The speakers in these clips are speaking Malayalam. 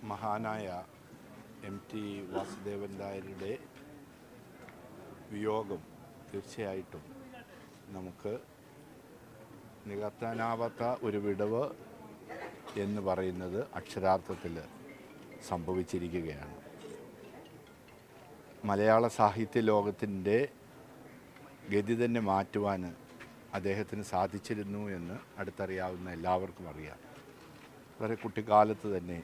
മഹാനായ MT വാസുദേവൻ നായരുടെ വിയോഗം തീർച്ചയായിട്ടും നമുക്ക് നികത്താനാവാത്ത ഒരു വിടവ് എന്ന് പറയുന്നത് അക്ഷരാർത്ഥത്തിൽ സംഭവിച്ചിരിക്കുകയാണ്. മലയാള സാഹിത്യ ലോകത്തിൻ്റെ ഗതി തന്നെ മാറ്റുവാൻ അദ്ദേഹത്തിന് സാധിച്ചിരുന്നു എന്ന് അടുത്തറിയാവുന്ന എല്ലാവർക്കും അറിയാം. വളരെ കുട്ടിക്കാലത്ത് തന്നെ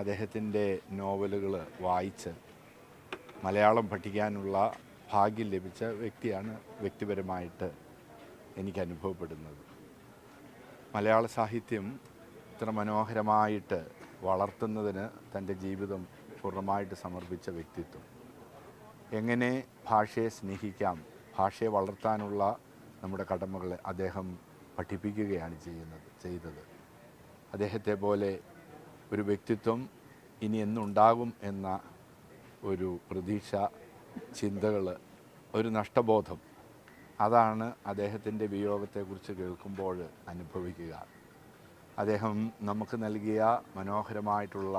അദ്ദേഹത്തിൻ്റെ നോവലുകൾ വായിച്ച് മലയാളം പഠിക്കാനുള്ള ഭാഗ്യം ലഭിച്ച വ്യക്തിയാണ് വ്യക്തിപരമായിട്ട് എനിക്ക് അനുഭവപ്പെടുന്നത്. മലയാള സാഹിത്യം ഇത്ര മനോഹരമായിട്ട് വളർത്തുന്നതിന് തൻ്റെ ജീവിതം പൂർണ്ണമായിട്ട് സമർപ്പിച്ച വ്യക്തിത്വം. എങ്ങനെ ഭാഷയെ സ്നേഹിക്കാം, ഭാഷയെ വളർത്താനുള്ള നമ്മുടെ കടമകളെ അദ്ദേഹം പഠിപ്പിക്കുകയാണ് ചെയ്തത്. അദ്ദേഹത്തെ പോലെ ഒരു വ്യക്തിത്വം ഇനി എന്നുണ്ടാകും എന്ന ഒരു പ്രതീക്ഷ, ചിന്തകൾ, ഒരു നഷ്ടബോധം, അതാണ് അദ്ദേഹത്തിൻ്റെ വിയോഗത്തെക്കുറിച്ച് കേൾക്കുമ്പോൾ അനുഭവിക്കുക. അദ്ദേഹം നമുക്ക് നൽകിയ മനോഹരമായിട്ടുള്ള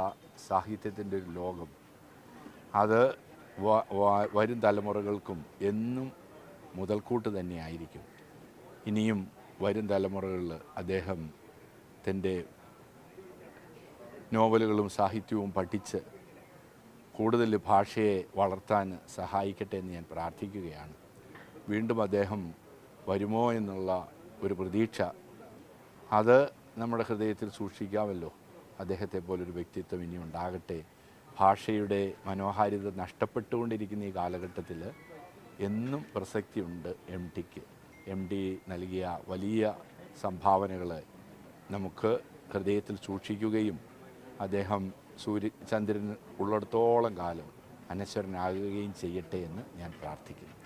സാഹിത്യത്തിൻ്റെ ഒരു ലോകം, അത് വരും തലമുറകൾക്കും എന്നും മുതൽക്കൂട്ട് തന്നെയായിരിക്കും. ഇനിയും വരും തലമുറകളിൽ അദ്ദേഹത്തിൻ്റെ നോവലുകളും സാഹിത്യവും പഠിച്ച് കൂടുതൽ ഭാഷയെ വളർത്താൻ സഹായിക്കട്ടെ എന്ന് ഞാൻ പ്രാർത്ഥിക്കുകയാണ്. വീണ്ടും അദ്ദേഹം വരുമോ എന്നുള്ള ഒരു പ്രതീക്ഷ, അത് നമ്മുടെ ഹൃദയത്തിൽ സൂക്ഷിക്കാമല്ലോ. അദ്ദേഹത്തെ പോലൊരു വ്യക്തിത്വം ഇനി ഉണ്ടാകട്ടെ. ഭാഷയുടെ മനോഹാരിത നഷ്ടപ്പെട്ടുകൊണ്ടിരിക്കുന്ന ഈ കാലഘട്ടത്തിൽ എന്നും പ്രസക്തിയുണ്ട് MTക്ക്. MT നൽകിയ വലിയ സംഭാവനകൾ നമുക്ക് ഹൃദയത്തിൽ സൂക്ഷിക്കുകയും അദ്ദേഹം ചന്ദ്രൻ ഉള്ളിടത്തോളം കാലം അനശ്വരനാകുകയും ചെയ്യട്ടെ എന്ന് ഞാൻ പ്രാർത്ഥിക്കുന്നു.